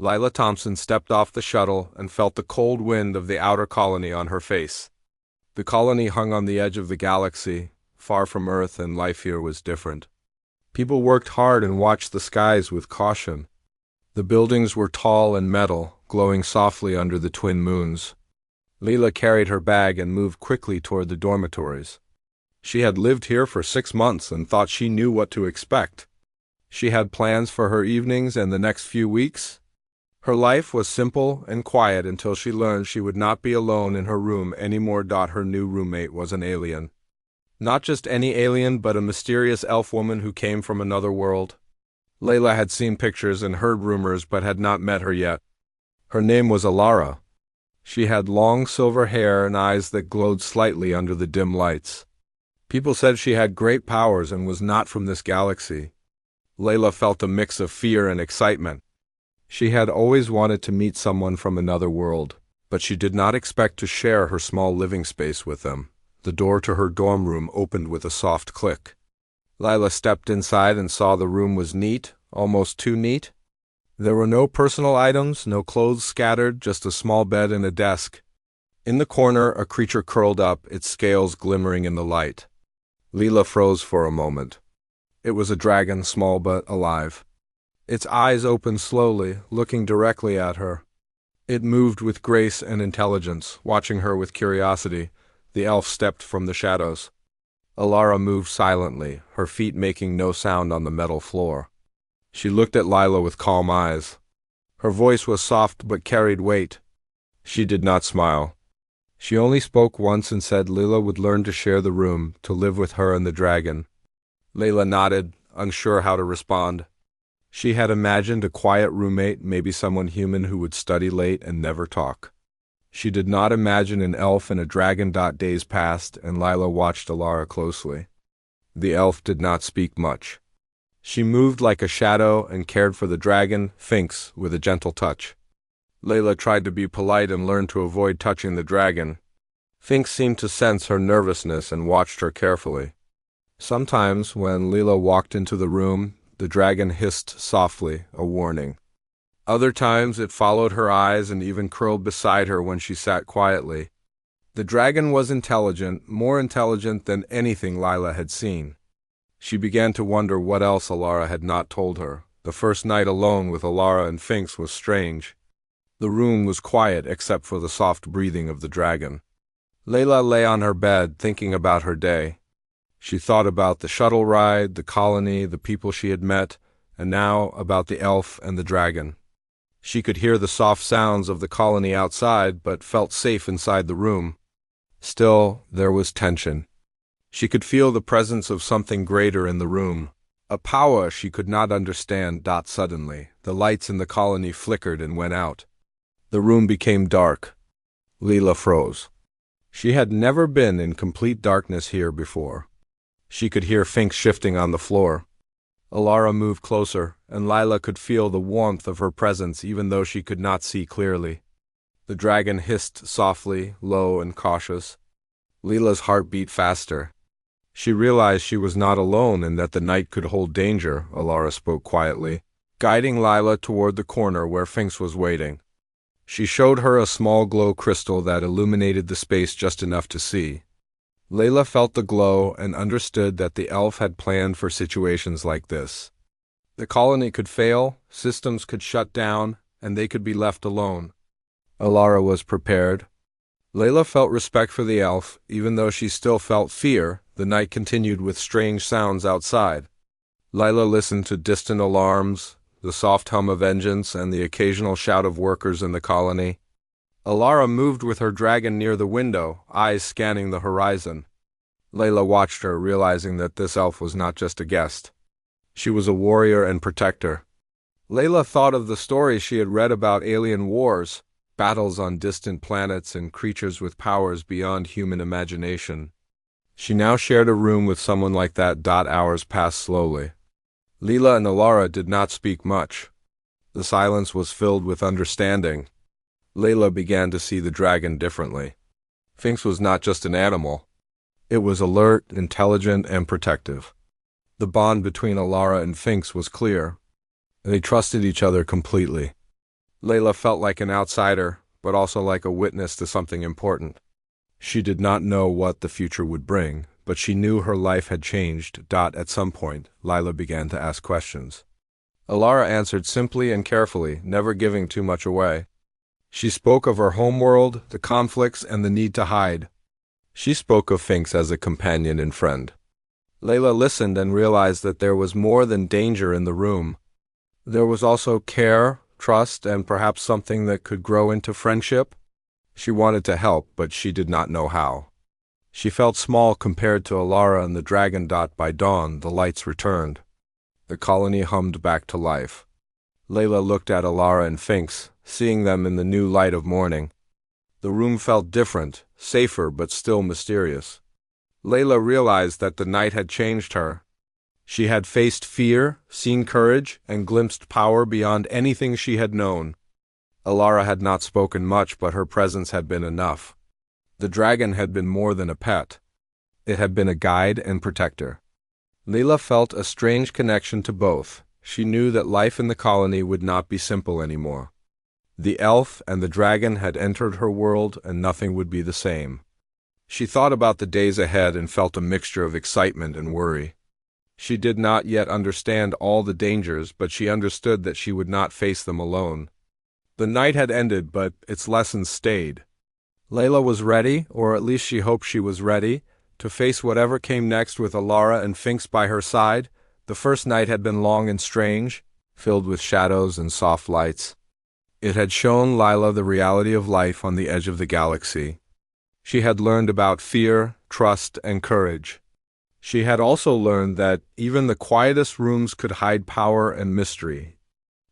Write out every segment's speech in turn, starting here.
Lila Thompson stepped off the shuttle and felt the cold wind of the outer colony on her face. The colony hung on the edge of the galaxy, far from Earth, and life here was different. People worked hard and watched the skies with caution. The buildings were tall and metal, glowing softly under the twin moons. Lila carried her bag and moved quickly toward the dormitories. She had lived here for 6 months and thought she knew what to expect. She had plans for her evenings and the next few weeks. Her life was simple and quiet until she learned she would not be alone in her room anymore. Her new roommate was an alien. Not just any alien, but a mysterious elf woman who came from another world. Layla had seen pictures and heard rumors but had not met her yet. Her name was Alara. She had long silver hair and eyes that glowed slightly under the dim lights. People said she had great powers and was not from this galaxy. Layla felt a mix of fear and excitement. She had always wanted to meet someone from another world, but she did not expect to share her small living space with them. The door to her dorm room opened with a soft click. Lila stepped inside and saw the room was neat, almost too neat. There were no personal items, no clothes scattered, just a small bed and a desk. In the corner, a creature curled up, its scales glimmering in the light. Lila froze for a moment. It was a dragon, small but alive. Its eyes opened slowly, looking directly at her. It moved with grace and intelligence, watching her with curiosity. The elf stepped from the shadows. Alara moved silently, her feet making no sound on the metal floor. She looked at Lila with calm eyes. Her voice was soft but carried weight. She did not smile. She only spoke once and said Lila would learn to share the room, to live with her and the dragon. Layla nodded, unsure how to respond. She had imagined a quiet roommate, maybe someone human who would study late and never talk. She did not imagine an elf and a dragon. Days passed, and Lila watched Alara closely. The elf did not speak much. She moved like a shadow and cared for the dragon, Finks, with a gentle touch. Layla tried to be polite and learned to avoid touching the dragon. Finks seemed to sense her nervousness and watched her carefully. Sometimes, when Lila walked into the room, the dragon hissed softly, a warning. Other times it followed her eyes and even curled beside her when she sat quietly. The dragon was intelligent, more intelligent than anything Lila had seen. She began to wonder what else Alara had not told her. The first night alone with Alara and Finks was strange. The room was quiet except for the soft breathing of the dragon. Layla lay on her bed, thinking about her day. She thought about the shuttle ride, the colony, the people she had met, and now about the elf and the dragon. She could hear the soft sounds of the colony outside, but felt safe inside the room. Still, there was tension. She could feel the presence of something greater in the room. A power she could not understand. Suddenly, the lights in the colony flickered and went out. The room became dark. Lila froze. She had never been in complete darkness here before. She could hear Finks shifting on the floor. Alara moved closer, and Lila could feel the warmth of her presence even though she could not see clearly. The dragon hissed softly, low and cautious. Lila's heart beat faster. She realized she was not alone and that the night could hold danger. Alara spoke quietly, guiding Lila toward the corner where Finks was waiting. She showed her a small glow crystal that illuminated the space just enough to see. Layla felt the glow and understood that the elf had planned for situations like this. The colony could fail, systems could shut down, and they could be left alone. Alara was prepared. Layla felt respect for the elf, even though she still felt fear. The night continued with strange sounds outside. Layla listened to distant alarms, the soft hum of engines, and the occasional shout of workers in the colony. Alara moved with her dragon near the window, eyes scanning the horizon. Layla watched her, realizing that this elf was not just a guest. She was a warrior and protector. Layla thought of the stories she had read about alien wars, battles on distant planets and creatures with powers beyond human imagination. She now shared a room with someone like that. Hours passed slowly. Layla and Alara did not speak much. The silence was filled with understanding. Layla began to see the dragon differently. Finks was not just an animal. It was alert, intelligent, and protective. The bond between Alara and Finks was clear. They trusted each other completely. Layla felt like an outsider, but also like a witness to something important. She did not know what the future would bring, but she knew her life had changed. At some point, Layla began to ask questions. Alara answered simply and carefully, never giving too much away. She spoke of her homeworld, the conflicts, and the need to hide. She spoke of Finks as a companion and friend. Layla listened and realized that there was more than danger in the room. There was also care, trust, and perhaps something that could grow into friendship. She wanted to help, but she did not know how. She felt small compared to Alara and the dragon. By dawn, the lights returned. The colony hummed back to life. Layla looked at Alara and Finks, seeing them in the new light of morning. The room felt different, safer but still mysterious. Layla realized that the night had changed her. She had faced fear, seen courage, and glimpsed power beyond anything she had known. Alara had not spoken much, but her presence had been enough. The dragon had been more than a pet. It had been a guide and protector. Layla felt a strange connection to both. She knew that life in the colony would not be simple anymore. The elf and the dragon had entered her world, and nothing would be the same. She thought about the days ahead and felt a mixture of excitement and worry. She did not yet understand all the dangers, but she understood that she would not face them alone. The night had ended, but its lessons stayed. Layla was ready, or at least she hoped she was ready, to face whatever came next with Alara and Finks by her side. The first night had been long and strange, filled with shadows and soft lights. It had shown Layla the reality of life on the edge of the galaxy. She had learned about fear, trust, and courage. She had also learned that even the quietest rooms could hide power and mystery.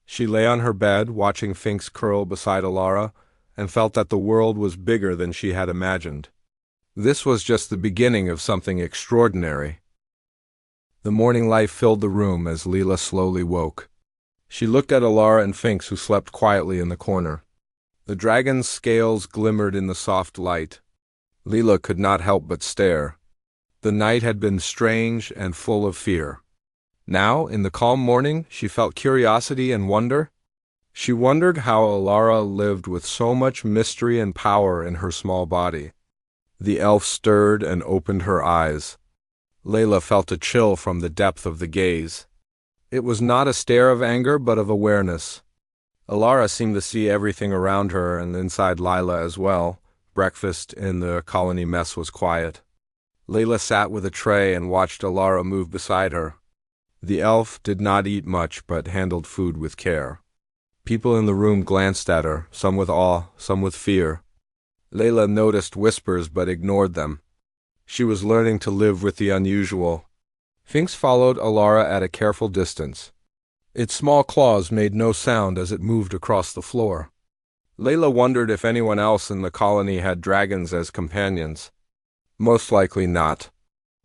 She lay on her bed, watching Finks curl beside Alara, and felt that the world was bigger than she had imagined. This was just the beginning of something extraordinary. The morning light filled the room as Layla slowly woke. She looked at Alara and Finks, who slept quietly in the corner. The dragon's scales glimmered in the soft light. Layla could not help but stare. The night had been strange and full of fear. Now, in the calm morning, she felt curiosity and wonder. She wondered how Alara lived with so much mystery and power in her small body. The elf stirred and opened her eyes. Layla felt a chill from the depth of the gaze. It was not a stare of anger, but of awareness. Alara seemed to see everything around her and inside Layla as well. Breakfast in the colony mess was quiet. Layla sat with a tray and watched Alara move beside her. The elf did not eat much, but handled food with care. People in the room glanced at her, some with awe, some with fear. Layla noticed whispers but ignored them. She was learning to live with the unusual. Finks followed Alara at a careful distance. Its small claws made no sound as it moved across the floor. Layla wondered if anyone else in the colony had dragons as companions. Most likely not.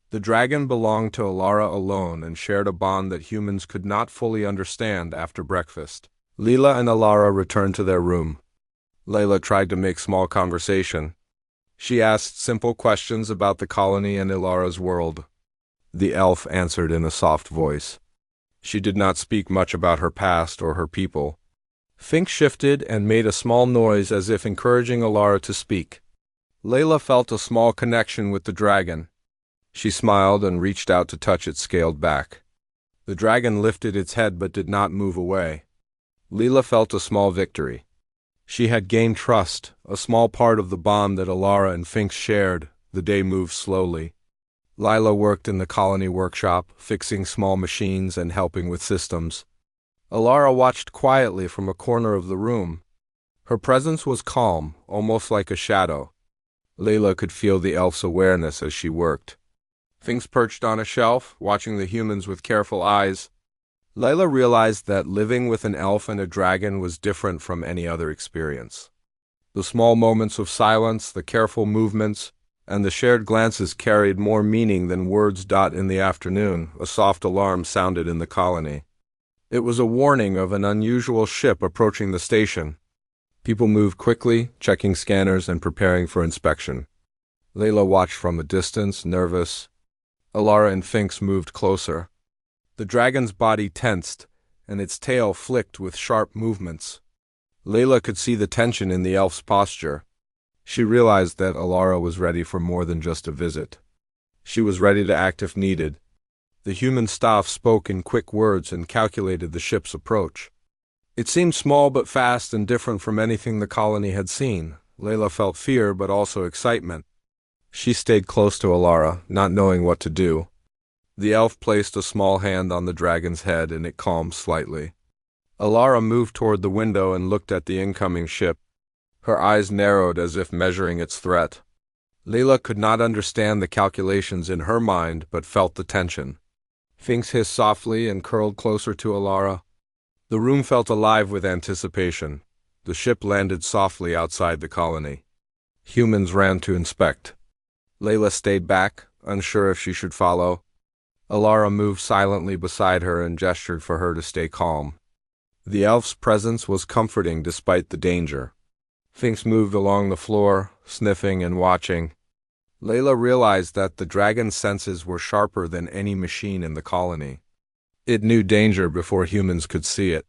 The dragon belonged to Alara alone and shared a bond that humans could not fully understand after breakfast. Layla and Alara returned to their room. Layla tried to make small conversation. She asked simple questions about the colony and Alara's world. The elf answered in a soft voice. She did not speak much about her past or her people. Finks shifted and made a small noise as if encouraging Alara to speak. Layla felt a small connection with the dragon. She smiled and reached out to touch its scaled back. The dragon lifted its head but did not move away. Layla felt a small victory. She had gained trust, a small part of the bond that Alara and Finks shared. The day moved slowly. Layla worked in the colony workshop, fixing small machines and helping with systems. Alara watched quietly from a corner of the room. Her presence was calm, almost like a shadow. Layla could feel the elf's awareness as she worked. Finks perched on a shelf, watching the humans with careful eyes. Layla realized that living with an elf and a dragon was different from any other experience. The small moments of silence, the careful movements, and the shared glances carried more meaning than words. In the afternoon, a soft alarm sounded in the colony. It was a warning of an unusual ship approaching the station. People moved quickly, checking scanners and preparing for inspection. Layla watched from a distance, nervous. Alara and Finks moved closer. The dragon's body tensed, and its tail flicked with sharp movements. Layla could see the tension in the elf's posture. She realized that Alara was ready for more than just a visit. She was ready to act if needed. The human staff spoke in quick words and calculated the ship's approach. It seemed small but fast and different from anything the colony had seen. Layla felt fear but also excitement. She stayed close to Alara, not knowing what to do. The elf placed a small hand on the dragon's head and it calmed slightly. Alara moved toward the window and looked at the incoming ship. Her eyes narrowed as if measuring its threat. Layla could not understand the calculations in her mind but felt the tension. Finks hissed softly and curled closer to Alara. The room felt alive with anticipation. The ship landed softly outside the colony. Humans ran to inspect. Layla stayed back, unsure if she should follow. Alara moved silently beside her and gestured for her to stay calm. The elf's presence was comforting despite the danger. Finks moved along the floor, sniffing and watching. Layla realized that the dragon's senses were sharper than any machine in the colony. It knew danger before humans could see it.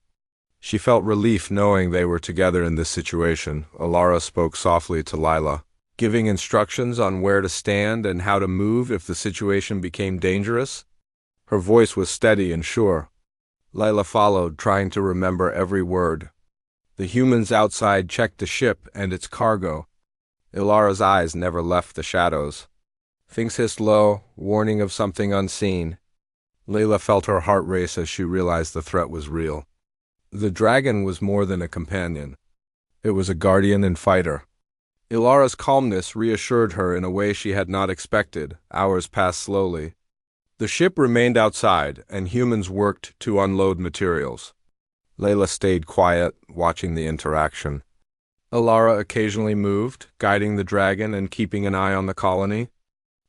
She felt relief knowing they were together in this situation. Alara spoke softly to Layla, giving instructions on where to stand and how to move if the situation became dangerous. Her voice was steady and sure. Layla followed, trying to remember every word. The humans outside checked the ship and its cargo. Alara's eyes never left the shadows. Finks hissed low, warning of something unseen. Layla felt her heart race as she realized the threat was real. The dragon was more than a companion. It was a guardian and fighter. Alara's calmness reassured her in a way she had not expected. Hours passed slowly. The ship remained outside, and humans worked to unload materials. Layla stayed quiet, watching the interaction. Alara occasionally moved, guiding the dragon and keeping an eye on the colony.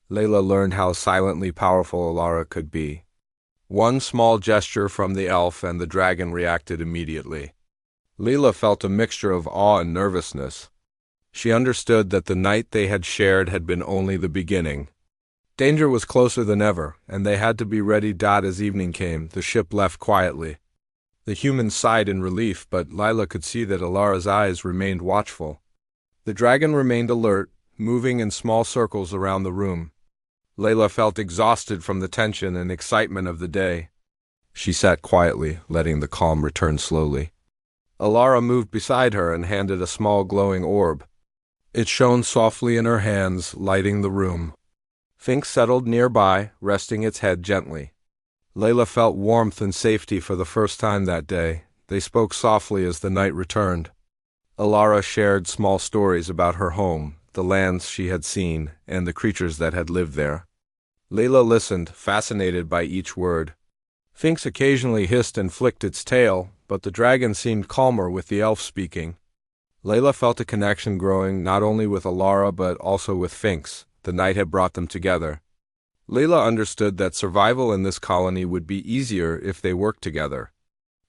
Layla learned how silently powerful Alara could be. One small gesture from the elf and the dragon reacted immediately. Layla felt a mixture of awe and nervousness. She understood that the night they had shared had been only the beginning. Danger was closer than ever, and they had to be ready. As evening came, the ship left quietly. The humans sighed in relief, but Layla could see that Alara's eyes remained watchful. The dragon remained alert, moving in small circles around the room. Layla felt exhausted from the tension and excitement of the day. She sat quietly, letting the calm return slowly. Alara moved beside her and handed a small glowing orb. It shone softly in her hands, lighting the room. Finks settled nearby, resting its head gently. Layla felt warmth and safety for the first time that day. They spoke softly as the night returned. Alara shared small stories about her home, the lands she had seen, and the creatures that had lived there. Layla listened, fascinated by each word. Finks occasionally hissed and flicked its tail, but the dragon seemed calmer with the elf speaking. Layla felt a connection growing not only with Alara but also with Finks. The night had brought them together. Layla understood that survival in this colony would be easier if they worked together.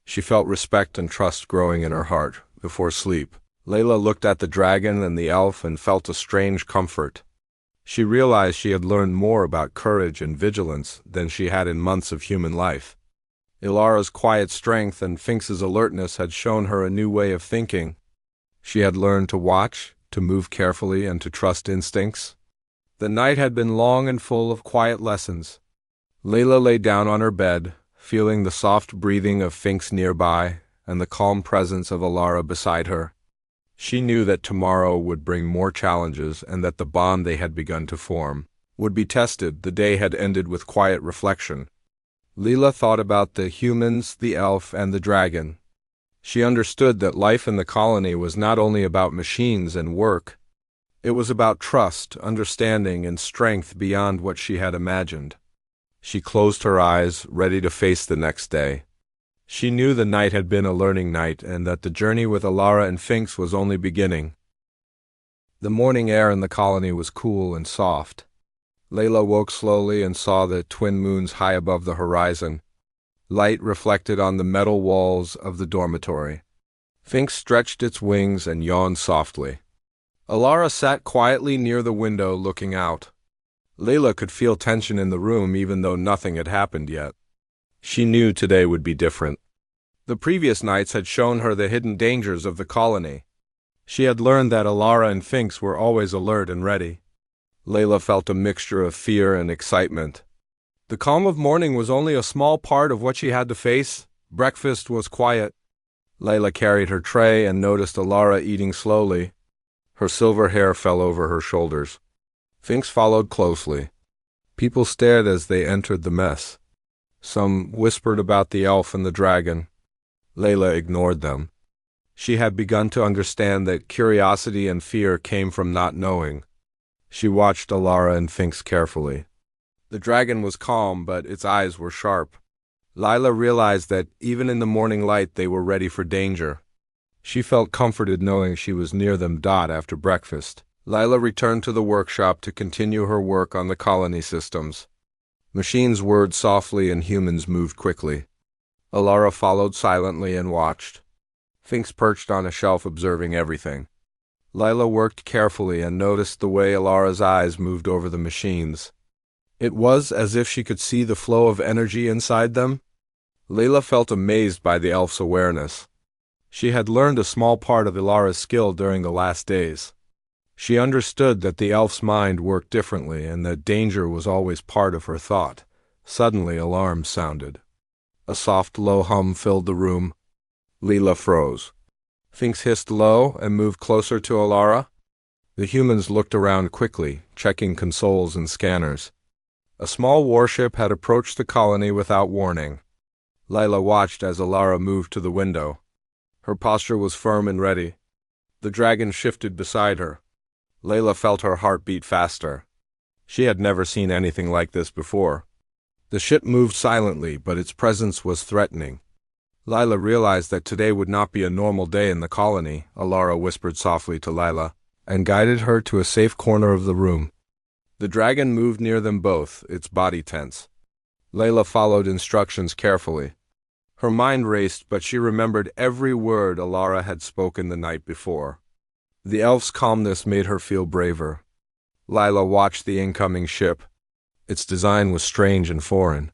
She felt respect and trust growing in her heart. Before sleep, Layla looked at the dragon and the elf and felt a strange comfort. She realized she had learned more about courage and vigilance than she had in months of human life. Alara's quiet strength and Finks's alertness had shown her a new way of thinking. She had learned to watch, to move carefully, and to trust instincts. The night had been long and full of quiet lessons. Layla lay down on her bed, feeling the soft breathing of Finks nearby and the calm presence of Alara beside her. She knew that tomorrow would bring more challenges and that the bond they had begun to form would be tested. The day had ended with quiet reflection. Layla thought about the humans, the elf, and the dragon. She understood that life in the colony was not only about machines and work. It was about trust, understanding, and strength beyond what she had imagined. She closed her eyes, ready to face the next day. She knew the night had been a learning night and that the journey with Alara and Finks was only beginning. The morning air in the colony was cool and soft. Layla woke slowly and saw the twin moons high above the horizon. Light reflected on the metal walls of the dormitory. Finks stretched its wings and yawned softly. Alara sat quietly near the window looking out. Layla could feel tension in the room even though nothing had happened yet. She knew today would be different. The previous nights had shown her the hidden dangers of the colony. She had learned that Alara and Finks were always alert and ready. Layla felt a mixture of fear and excitement. The calm of morning was only a small part of what she had to face. Breakfast was quiet. Layla carried her tray and noticed Alara eating slowly. Her silver hair fell over her shoulders. Finks followed closely. People stared as they entered the mess. Some whispered about the elf and the dragon. Layla ignored them. She had begun to understand that curiosity and fear came from not knowing. She watched Alara and Finks carefully. The dragon was calm, but its eyes were sharp. Layla realized that even in the morning light they were ready for danger. She felt comforted knowing she was near them. After breakfast, Layla returned to the workshop to continue her work on the colony systems. Machines whirred softly and humans moved quickly. Alara followed silently and watched. Finks perched on a shelf observing everything. Layla worked carefully and noticed the way Alara's eyes moved over the machines. It was as if she could see the flow of energy inside them. Layla felt amazed by the elf's awareness. She had learned a small part of Alara's skill during the last days. She understood that the elf's mind worked differently and that danger was always part of her thought. Suddenly, alarms sounded. A soft, low hum filled the room. Layla froze. Finks hissed low and moved closer to Alara. The humans looked around quickly, checking consoles and scanners. A small warship had approached the colony without warning. Layla watched as Alara moved to the window. Her posture was firm and ready. The dragon shifted beside her. Layla felt her heart beat faster. She had never seen anything like this before. The ship moved silently, but its presence was threatening. Layla realized that today would not be a normal day in the colony. Alara whispered softly to Layla and guided her to a safe corner of the room. The dragon moved near them both, its body tense. Layla followed instructions carefully. Her mind raced, but she remembered every word Alara had spoken the night before. The elf's calmness made her feel braver. Layla watched the incoming ship. Its design was strange and foreign.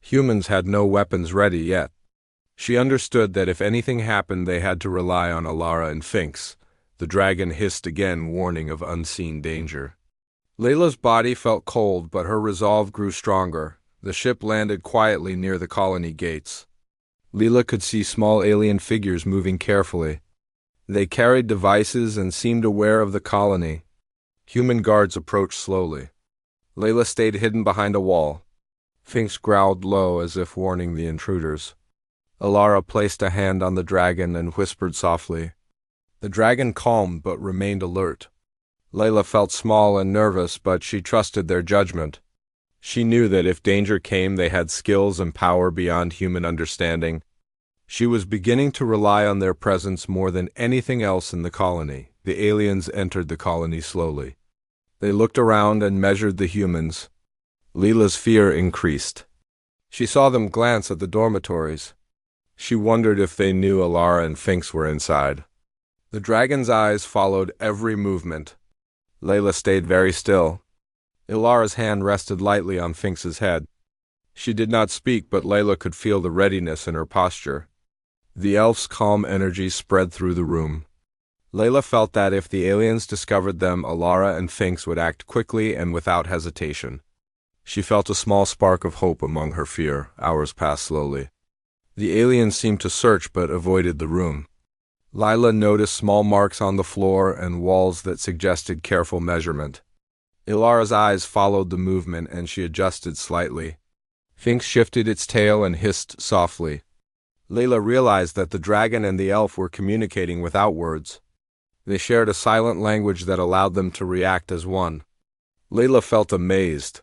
Humans had no weapons ready yet. She understood that if anything happened, they had to rely on Alara and Finks. The dragon hissed again, warning of unseen danger. Layla's body felt cold, but her resolve grew stronger. The ship landed quietly near the colony gates. Layla could see small alien figures moving carefully. They carried devices and seemed aware of the colony. Human guards approached slowly. Layla stayed hidden behind a wall. Finks growled low as if warning the intruders. Alara placed a hand on the dragon and whispered softly. The dragon calmed but remained alert. Layla felt small and nervous, but she trusted their judgment. She knew that if danger came, they had skills and power beyond human understanding. She was beginning to rely on their presence more than anything else in the colony. The aliens entered the colony slowly. They looked around and measured the humans. Layla's fear increased. She saw them glance at the dormitories. She wondered if they knew Alara and Finks were inside. The dragon's eyes followed every movement. Layla stayed very still. Alara's hand rested lightly on Finks's head. She did not speak, but Layla could feel the readiness in her posture. The elf's calm energy spread through the room. Layla felt that if the aliens discovered them, Alara and Finks would act quickly and without hesitation. She felt a small spark of hope among her fear. Hours passed slowly. The aliens seemed to search but avoided the room. Layla noticed small marks on the floor and walls that suggested careful measurement. Alara's eyes followed the movement and she adjusted slightly. Finks shifted its tail and hissed softly. Layla realized that the dragon and the elf were communicating without words. They shared a silent language that allowed them to react as one. Layla felt amazed.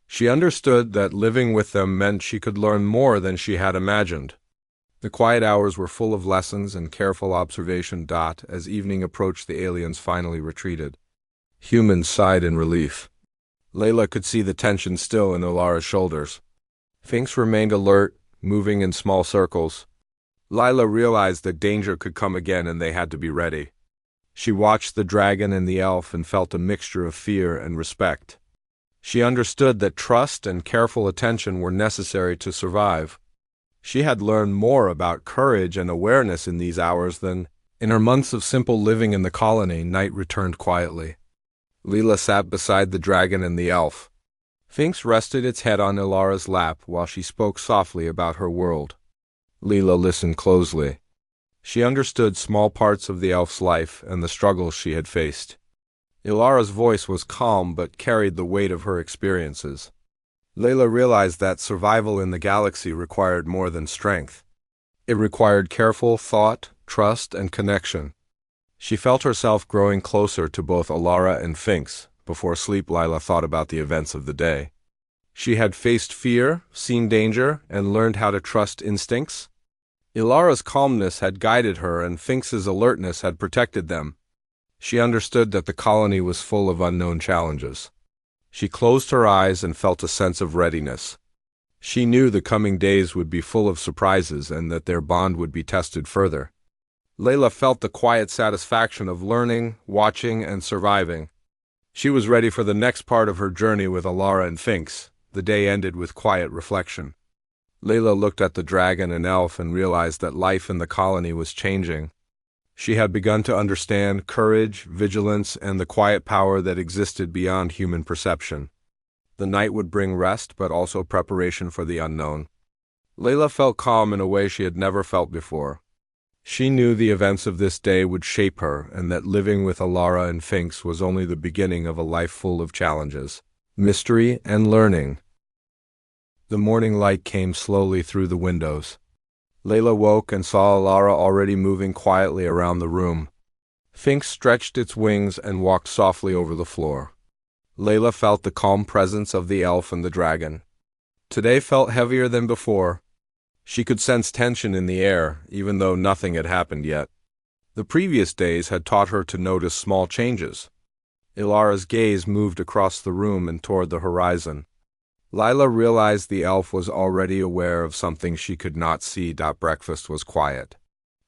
She understood that living with them meant she could learn more than she had imagined. The quiet hours were full of lessons and careful observation. As evening approached, the aliens finally retreated. Humans sighed in relief. Layla could see the tension still in Alara's shoulders. Finks remained alert, moving in small circles. Layla realized that danger could come again and they had to be ready. She watched the dragon and the elf and felt a mixture of fear and respect. She understood that trust and careful attention were necessary to survive. She had learned more about courage and awareness in these hours than in her months of simple living in the colony. Night returned quietly. Leela sat beside the dragon and the elf. Finks rested its head on Ilara's lap while she spoke softly about her world. Leela listened closely. She understood small parts of the elf's life and the struggles she had faced. Ilara's voice was calm but carried the weight of her experiences. Leela realized that survival in the galaxy required more than strength. It required careful thought, trust, and connection. She felt herself growing closer to both Ilara and Finks. Before sleep, Leela thought about the events of the day. She had faced fear, seen danger, and learned how to trust instincts. Ilara's calmness had guided her, and Finks's alertness had protected them. She understood that the colony was full of unknown challenges. She closed her eyes and felt a sense of readiness. She knew the coming days would be full of surprises and that their bond would be tested further. Leela felt the quiet satisfaction of learning, watching, and surviving. She was ready for the next part of her journey with Ilara and Finks. The day ended with quiet reflection. Leela looked at the dragon and elf and realized that life in the colony was changing. She had begun to understand courage, vigilance, and the quiet power that existed beyond human perception. The night would bring rest, but also preparation for the unknown. Leela felt calm in a way she had never felt before. She knew the events of this day would shape her, and that living with Ilara and Finks was only the beginning of a life full of challenges, mystery, and learning. The morning light came slowly through the windows. Leela woke and saw Ilara already moving quietly around the room. Finks stretched its wings and walked softly over the floor. Leela felt the calm presence of the elf and the dragon. Today felt heavier than before. She could sense tension in the air, even though nothing had happened yet. The previous days had taught her to notice small changes. Ilara's gaze moved across the room and toward the horizon. Leela realized the elf was already aware of something she could not see. Breakfast was quiet.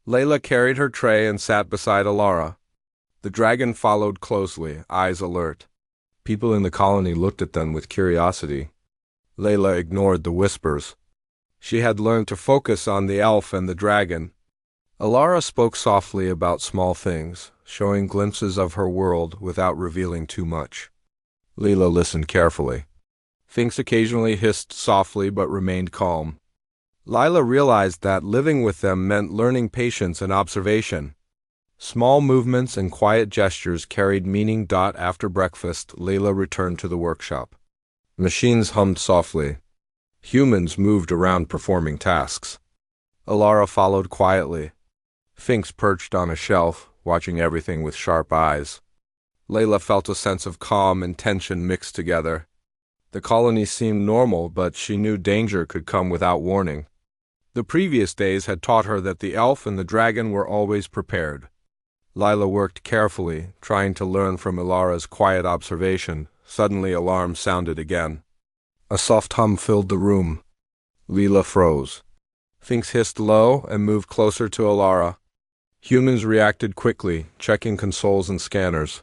Leela carried her tray and sat beside Ilara. The dragon followed closely, eyes alert. People in the colony looked at them with curiosity. Leela ignored the whispers. She had learned to focus on the elf and the dragon. Ilara spoke softly about small things, showing glimpses of her world without revealing too much. Leela listened carefully. Finks occasionally hissed softly but remained calm. Leela realized that living with them meant learning patience and observation. Small movements and quiet gestures carried meaning. After breakfast, Leela returned to the workshop. Machines hummed softly. Humans moved around performing tasks. Ilara followed quietly. Finks perched on a shelf, watching everything with sharp eyes. Leela felt a sense of calm and tension mixed together. The colony seemed normal, but she knew danger could come without warning. The previous days had taught her that the elf and the dragon were always prepared. Leela worked carefully, trying to learn from Ilara's quiet observation. Suddenly alarms sounded again. A soft hum filled the room. Leela froze. Finks hissed low and moved closer to Ilara. Humans reacted quickly, checking consoles and scanners.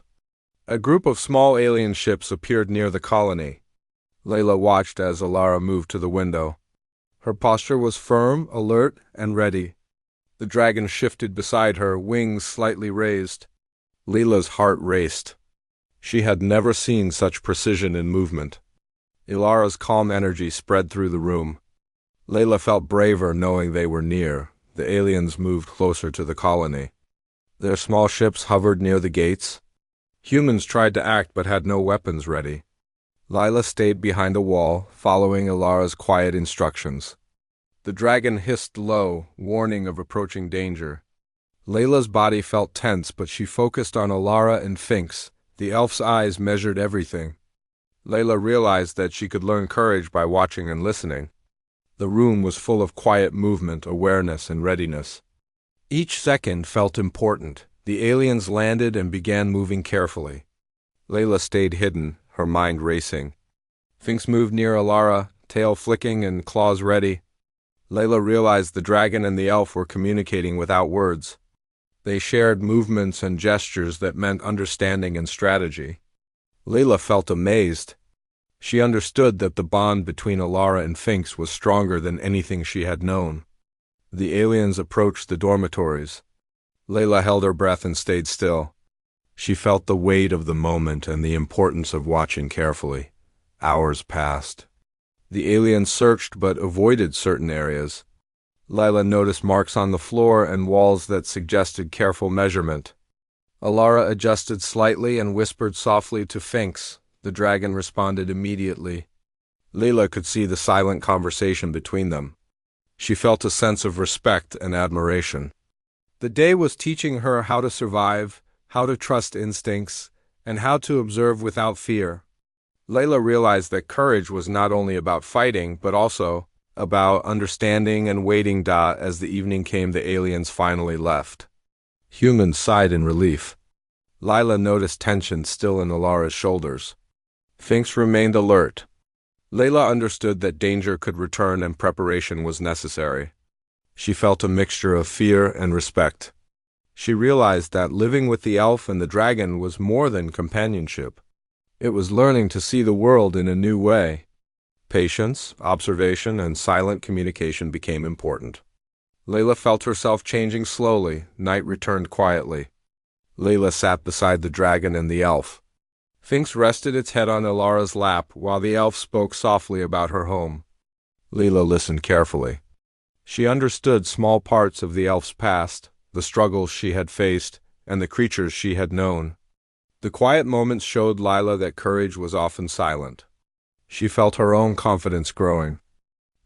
A group of small alien ships appeared near the colony. Leela watched as Ilara moved to the window. Her posture was firm, alert, and ready. The dragon shifted beside her, wings slightly raised. Leela's heart raced. She had never seen such precision in movement. Ilara's calm energy spread through the room. Leela felt braver knowing they were near. The aliens moved closer to the colony. Their small ships hovered near the gates. Humans tried to act but had no weapons ready. Leela stayed behind a wall, following Ilara's quiet instructions. The dragon hissed low, warning of approaching danger. Leela's body felt tense, but she focused on Ilara and Finks. The elf's eyes measured everything. Leela realized that she could learn courage by watching and listening. The room was full of quiet movement, awareness, and readiness. Each second felt important. The aliens landed and began moving carefully. Leela stayed hidden, her mind racing. Finks moved near Ilara, tail flicking and claws ready. Leela realized the dragon and the elf were communicating without words. They shared movements and gestures that meant understanding and strategy. Leela felt amazed. She understood that the bond between Alara and Finks was stronger than anything she had known. The aliens approached the dormitories. Layla held her breath and stayed still. She felt the weight of the moment and the importance of watching carefully. Hours passed. The aliens searched but avoided certain areas. Layla noticed marks on the floor and walls that suggested careful measurement. Alara adjusted slightly and whispered softly to Finks. The dragon responded immediately. Layla could see the silent conversation between them. She felt a sense of respect and admiration. The day was teaching her how to survive, how to trust instincts, and how to observe without fear. Layla realized that courage was not only about fighting, but also about understanding and waiting. As the evening came, the aliens finally left. Humans sighed in relief. Layla noticed tension still in Alara's shoulders. Finks remained alert. Layla understood that danger could return and preparation was necessary. She felt a mixture of fear and respect. She realized that living with the elf and the dragon was more than companionship. It was learning to see the world in a new way. Patience, observation, and silent communication became important. Layla felt herself changing slowly. Night returned quietly. Layla sat beside the dragon and the elf. Finks rested its head on Alara's lap while the elf spoke softly about her home. Layla listened carefully. She understood small parts of the elf's past, the struggles she had faced, and the creatures she had known. The quiet moments showed Layla that courage was often silent. She felt her own confidence growing.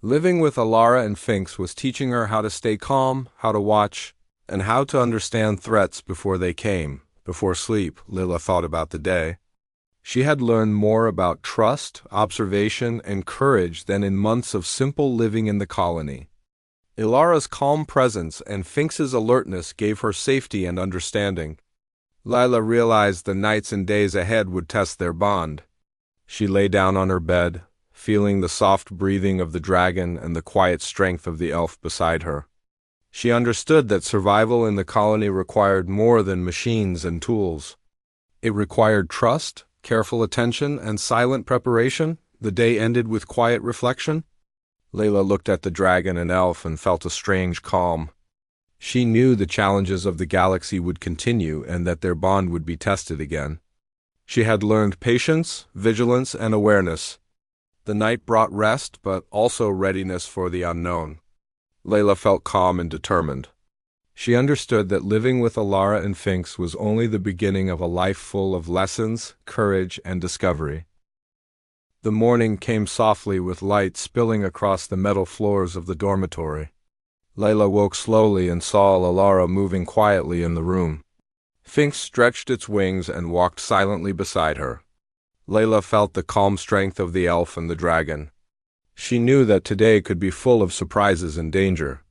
Living with Alara and Finks was teaching her how to stay calm, how to watch, and how to understand threats before they came. Before sleep, Layla thought about the day. She had learned more about trust, observation, and courage than in months of simple living in the colony. Alara's calm presence and Finks's alertness gave her safety and understanding. Layla realized the nights and days ahead would test their bond. She lay down on her bed, feeling the soft breathing of the dragon and the quiet strength of the elf beside her. She understood that survival in the colony required more than machines and tools. It required trust, careful attention, and silent preparation. The day ended with quiet reflection. Layla looked at the dragon and elf and felt a strange calm. She knew the challenges of the galaxy would continue and that their bond would be tested again. She had learned patience, vigilance, and awareness. The night brought rest, but also readiness for the unknown. Layla felt calm and determined. She understood that living with Alara and Finks was only the beginning of a life full of lessons, courage, and discovery. The morning came softly with light spilling across the metal floors of the dormitory. Layla woke slowly and saw Alara moving quietly in the room. Finks stretched its wings and walked silently beside her. Layla felt the calm strength of the elf and the dragon. She knew that today could be full of surprises and danger.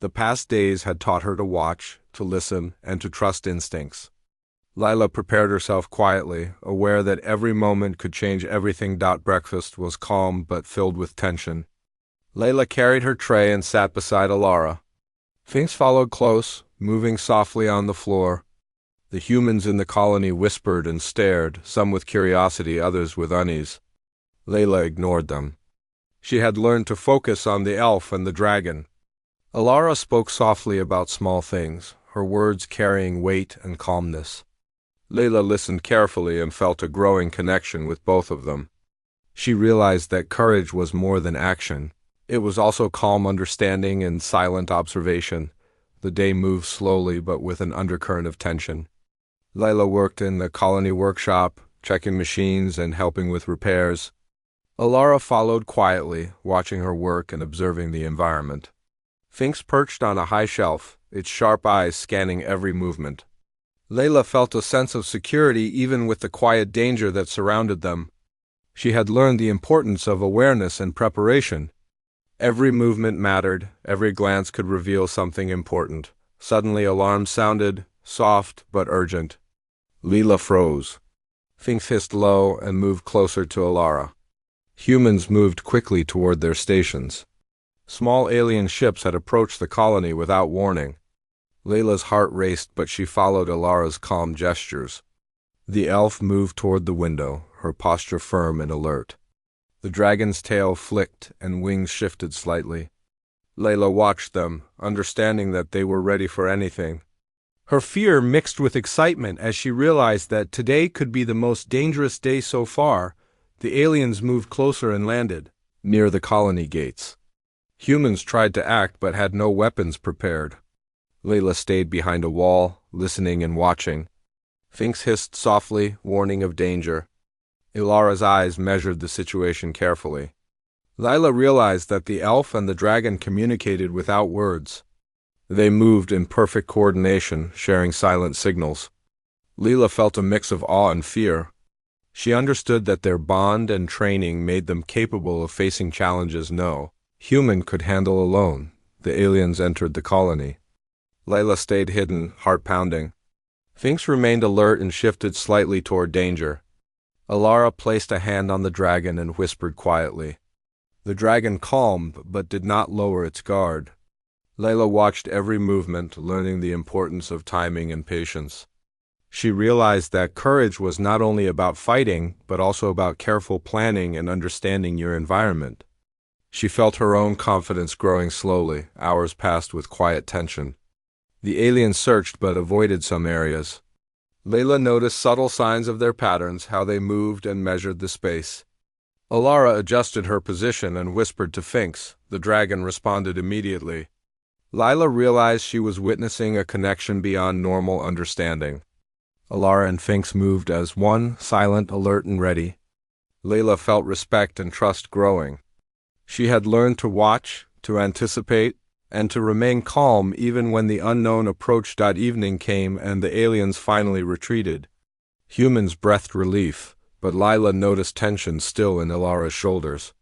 The past days had taught her to watch, to listen, and to trust instincts. Layla prepared herself quietly, aware that every moment could change everything. Breakfast was calm but filled with tension. Layla carried her tray and sat beside Alara. Finks followed close, moving softly on the floor. The humans in the colony whispered and stared, some with curiosity, others with unease. Layla ignored them. She had learned to focus on the elf and the dragon. Alara spoke softly about small things, her words carrying weight and calmness. Layla listened carefully and felt a growing connection with both of them. She realized that courage was more than action. It was also calm understanding and silent observation. The day moved slowly but with an undercurrent of tension. Layla worked in the colony workshop, checking machines and helping with repairs. Alara followed quietly, watching her work and observing the environment. Finks perched on a high shelf, its sharp eyes scanning every movement. Layla felt a sense of security even with the quiet danger that surrounded them. She had learned the importance of awareness and preparation. Every movement mattered, every glance could reveal something important. Suddenly alarms sounded, soft but urgent. Layla froze. Finks hissed low and moved closer to Alara. Humans moved quickly toward their stations. Small alien ships had approached the colony without warning. Layla's heart raced, but she followed Alara's calm gestures. The elf moved toward the window, her posture firm and alert. The dragon's tail flicked and wings shifted slightly. Layla watched them, understanding that they were ready for anything. Her fear mixed with excitement as she realized that today could be the most dangerous day so far. The aliens moved closer and landed near the colony gates. Humans tried to act but had no weapons prepared. Layla stayed behind a wall, listening and watching. Finks hissed softly, warning of danger. Ilara's eyes measured the situation carefully. Layla realized that the elf and the dragon communicated without words. They moved in perfect coordination, sharing silent signals. Layla felt a mix of awe and fear. She understood that their bond and training made them capable of facing challenges no human could handle alone. The aliens entered the colony. Layla stayed hidden, heart pounding. Finks remained alert and shifted slightly toward danger. Ilara placed a hand on the dragon and whispered quietly. The dragon calmed but did not lower its guard. Layla watched every movement, learning the importance of timing and patience. She realized that courage was not only about fighting, but also about careful planning and understanding your environment. She felt her own confidence growing slowly. Hours passed with quiet tension. The aliens searched but avoided some areas. Layla noticed subtle signs of their patterns, how they moved and measured the space. Ilara adjusted her position and whispered to Finks. The dragon responded immediately. Layla realized she was witnessing a connection beyond normal understanding. Ilara and Finks moved as one, silent, alert, and ready. Layla felt respect and trust growing. She had learned to watch, to anticipate, and to remain calm even when the unknown approached. Evening came and the aliens finally retreated. Humans breathed relief, but Layla noticed tension still in Ilara's shoulders.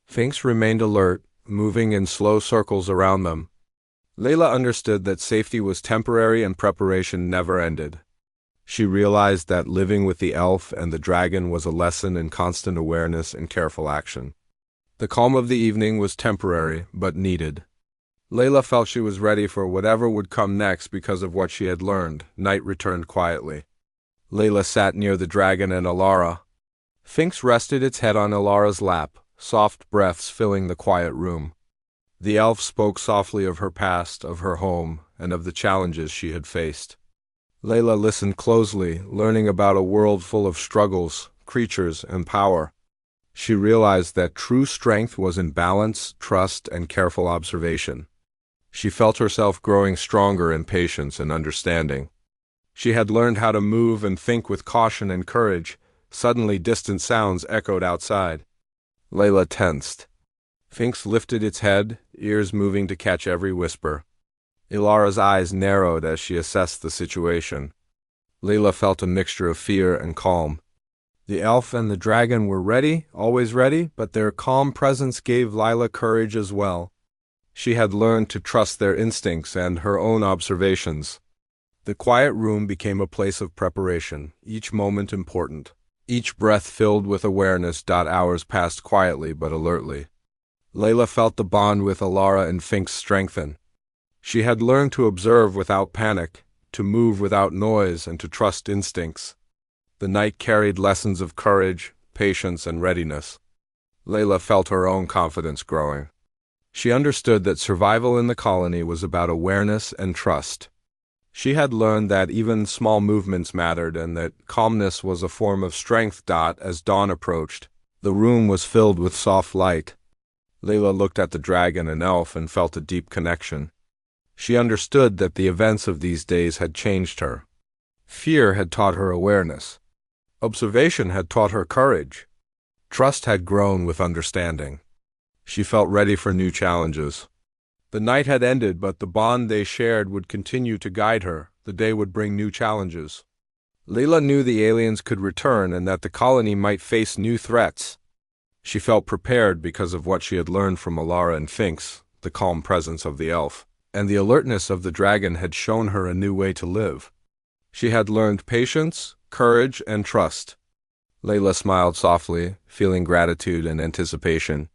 Finks remained alert, moving in slow circles around them. Layla understood that safety was temporary and preparation never ended. She realized that living with the elf and the dragon was a lesson in constant awareness and careful action. The calm of the evening was temporary, but needed. Layla felt she was ready for whatever would come next because of what she had learned. Night returned quietly. Layla sat near the dragon and Ilara. Finks rested its head on Ilara's lap, soft breaths filling the quiet room. The elf spoke softly of her past, of her home, and of the challenges she had faced. Layla listened closely, learning about a world full of struggles, creatures, and power. She realized that true strength was in balance, trust, and careful observation. She felt herself growing stronger in patience and understanding. She had learned how to move and think with caution and courage. Suddenly distant sounds echoed outside. Layla tensed. Finks lifted its head, ears moving to catch every whisper. Ilara's eyes narrowed as she assessed the situation. Layla felt a mixture of fear and calm. The elf and the dragon were ready, always ready, but their calm presence gave Layla courage as well. She had learned to trust their instincts and her own observations. The quiet room became a place of preparation, each moment important, each breath filled with awareness. Hours passed quietly but alertly. Layla felt the bond with Ilara and Finks strengthen. She had learned to observe without panic, to move without noise, and to trust instincts. The night carried lessons of courage, patience, and readiness. Layla felt her own confidence growing. She understood that survival in the colony was about awareness and trust. She had learned that even small movements mattered and that calmness was a form of strength. As dawn approached, the room was filled with soft light. Layla looked at the dragon and elf and felt a deep connection. She understood that the events of these days had changed her. Fear had taught her awareness. Observation had taught her courage. Trust had grown with understanding. She felt ready for new challenges. The night had ended, but the bond they shared would continue to guide her. The day would bring new challenges. Layla knew the aliens could return and that the colony might face new threats. She felt prepared because of what she had learned from Ilara and Finks. The calm presence of the elf and the alertness of the dragon had shown her a new way to live. She had learned patience, courage, and trust. Layla smiled softly, feeling gratitude and anticipation.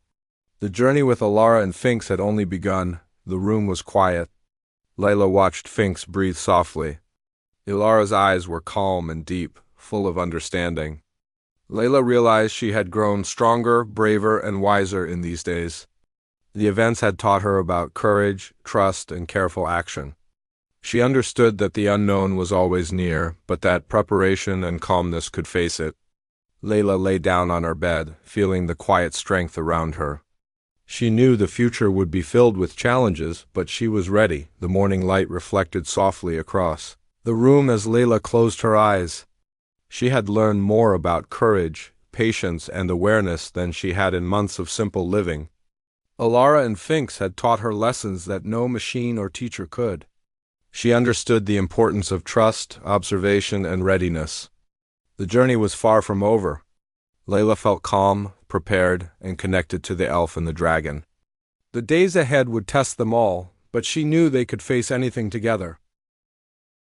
The journey with Ilara and Finks had only begun. The room was quiet. Layla watched Finks breathe softly. Ilara's eyes were calm and deep, full of understanding. Layla realized she had grown stronger, braver, and wiser in these days. The events had taught her about courage, trust, and careful action. She understood that the unknown was always near, but that preparation and calmness could face it. Layla lay down on her bed, feeling the quiet strength around her. She knew the future would be filled with challenges, but she was ready. The morning light reflected softly across the room as Layla closed her eyes. She had learned more about courage, patience, and awareness than she had in months of simple living. Alara and Finks had taught her lessons that no machine or teacher could. She understood the importance of trust, observation, and readiness. The journey was far from over. Layla felt calm, prepared, and connected to the elf and the dragon. The days ahead would test them all, but she knew they could face anything together.